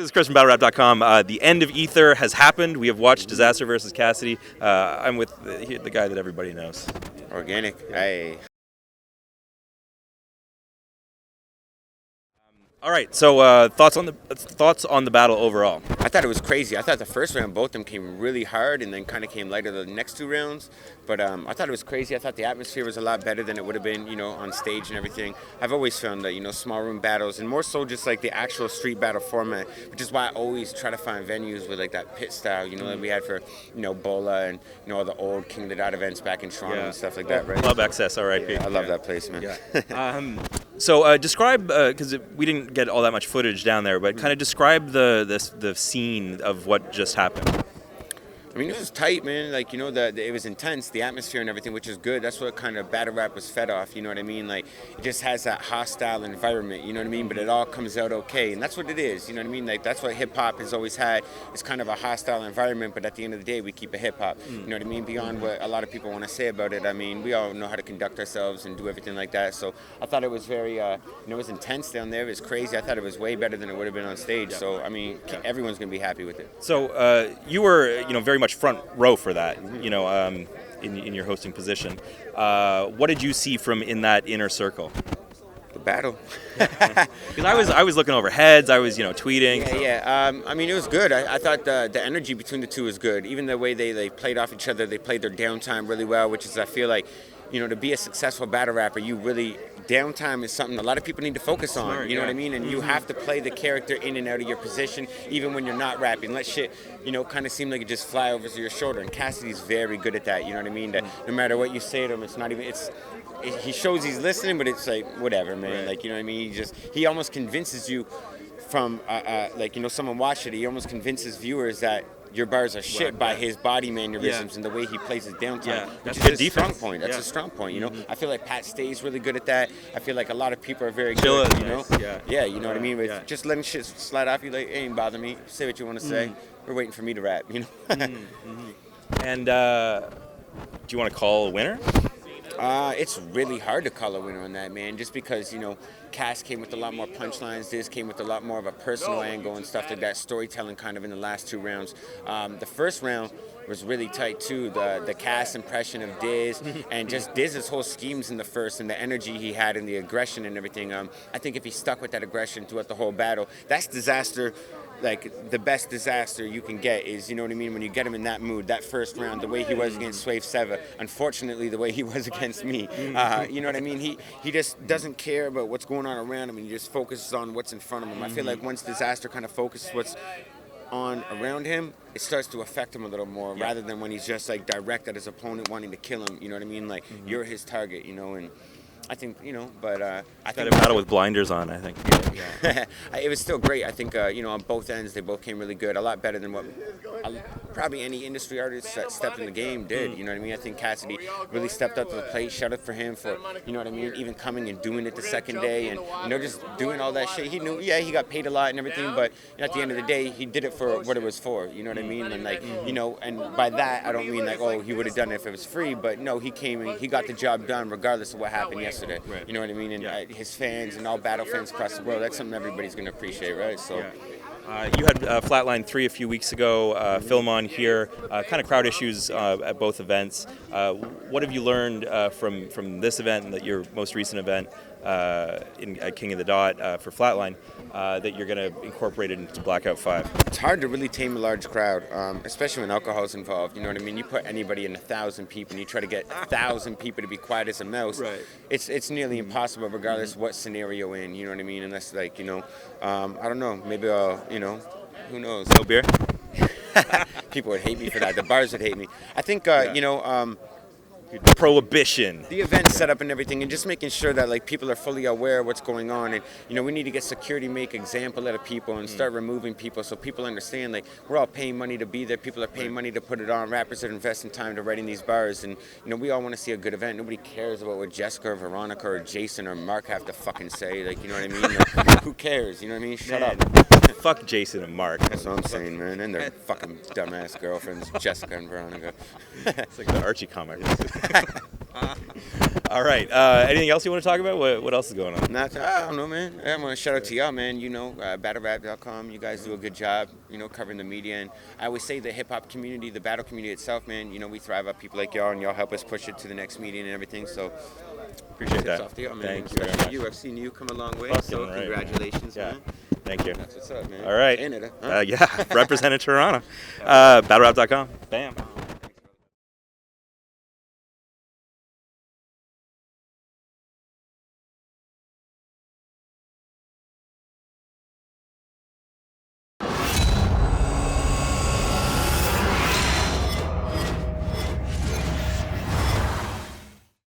This is Chris from BattleRap.com. The end of Ether has happened. We have watched Dizaster versus Cassidy. I'm with the guy that everybody knows. Organik. Hey. All right. So thoughts on the battle overall. I thought it was crazy. I thought the first round, both of them came really hard and then kind of came lighter the next two rounds. But I thought it was crazy. I thought the atmosphere was a lot better than it would have been, on stage and everything. I've always found that, small room battles and more so just like the actual street battle format, which is why I always try to find venues with like that pit style, that we had for, Bola and, all the old King of the Dot events back in Toronto and stuff like that, right? Club XS, RIP. Yeah, I love that place, man. Yeah. So describe, because we didn't get all that much footage down there, but kind of describe the scene of what just happened. I mean, it was tight, man. Like, it was intense, the atmosphere and everything, which is good. That's what kind of battle rap was fed off, you know what I mean? Like, it just has that hostile environment, you know what I mean? But it all comes out okay, and that's what it is, you know what I mean? Like, that's what hip-hop has always had. It's kind of a hostile environment, but at the end of the day, we keep it hip-hop, you know what I mean? Beyond what a lot of people want to say about it, I mean, we all know how to conduct ourselves and do everything like that. So I thought it was very, it was intense down there. It was crazy. I thought it was way better than it would have been on stage. So, I mean, everyone's going to be happy with it. So you were, very much front row for that, in your hosting position. What did you see from in that inner circle? The battle. Because I was looking over heads. I was tweeting. Yeah. I mean, it was good. I thought the energy between the two was good. Even the way they played off each other, they played their downtime really well. Which is, I feel like, to be a successful battle rapper, you really downtime is something a lot of people need to focus on. Smart, you know what I mean? And you have to play the character in and out of your position, even when you're not rapping. Let shit, kind of seem like it just fly over your shoulder. And Cassidy's very good at that. You know what I mean? That no matter what you say to him, it's not even. He shows he's listening, but it's like whatever, man. Right. Like, you know what I mean? He almost convinces you from someone watched it. He almost convinces viewers that your bars are shit by his body mannerisms and the way he plays his downtime. Yeah, that's a his strong point. That's a strong point, I feel like Pat Stay's really good at that. I feel like a lot of people are very good, Yeah, you know what I mean? With just letting shit slide off you, like, it ain't bother me. Say what you want to say. We're waiting for me to rap, And do you want to call a winner? It's really hard to call a winner on that, man, just because, Cass came with a lot more punchlines. Diz came with a lot more of a personal angle and stuff like that, storytelling kind of in the last two rounds. The first round was really tight, too. The Cass impression of Diz and just Diz's whole schemes in the first and the energy he had and the aggression and everything. I think if he stuck with that aggression throughout the whole battle, that's Dizaster. Like, the best Dizaster you can get is, you know what I mean, when you get him in that mood, that first round, the way he was against Swave Seva, unfortunately the way he was against me. You know what I mean? He just doesn't care about what's going on around him, and he just focuses on what's in front of him. I feel like once Dizaster kind of focuses what's on around him, it starts to affect him a little more, rather than when he's just like direct at his opponent wanting to kill him, you know what I mean? Like, you're his target, and I think, but I think... a battle with blinders on, I think. Yeah. It was still great. I think, on both ends, they both came really good. A lot better than what probably any industry artist that stepped in the game did. You know what I mean? I think Cassidy really stepped up to the plate. Shout out for him for, you know what I mean, even coming and doing it the second day and, just doing all that shit. He knew, he got paid a lot and everything, but at the end of the day, he did it for what it was for. You know what I mean? And, like, and by that, I don't mean, like, oh, he would have done it if it was free, but no, he came and he got the job done regardless of what happened yesterday. Right. You know what I mean? And his fans and all battle fans across the world, that's something everybody's going to appreciate, right? So. You had Flatline 3 a few weeks ago, FilmOn here, kind of crowd issues at both events. What have you learned from this event and your most recent event in King of the Dot for Flatline that you're going to incorporate it into Blackout 5? It's hard to really tame a large crowd, especially when alcohol's involved. You know what I mean? You put anybody in 1,000 people and you try to get 1,000 people to be quiet as a mouse. Right. It's nearly impossible regardless of what scenario in. You know what I mean? Unless, like, I don't know. Maybe who knows? No beer? People would hate me for that. The bars would hate me. I think, Prohibition. The event setup and everything, and just making sure that like people are fully aware of what's going on, and we need to get security, make example out of people, and start removing people so people understand like we're all paying money to be there. People are paying money to put it on. Rappers are investing time to writing these bars, and we all want to see a good event. Nobody cares about what Jessica or Veronica or Jason or Mark have to fucking say. Like, you know what I mean? Like, who cares? You know what I mean? Shut up. Fuck Jason and Mark. That's what I'm saying, man. And their fucking dumbass girlfriends, Jessica and Veronica. It's like the Archie comic. All right. Anything else you want to talk about? What else is going on? I don't know, man. I want to shout out to y'all, man. BattleRap.com. You guys do a good job, covering the media. And I always say the hip hop community, the battle community itself, man. We thrive off people like y'all, and y'all help us push it to the next meeting and everything. So appreciate that. Off to y'all, man. Thank you very Especially much. you. I've seen you come a long way. Fucking So right, congratulations, man. man. Thank you. That's what's up, man. All right. Canada, huh? Yeah. Representing Toronto. BattleRap.com. Bam.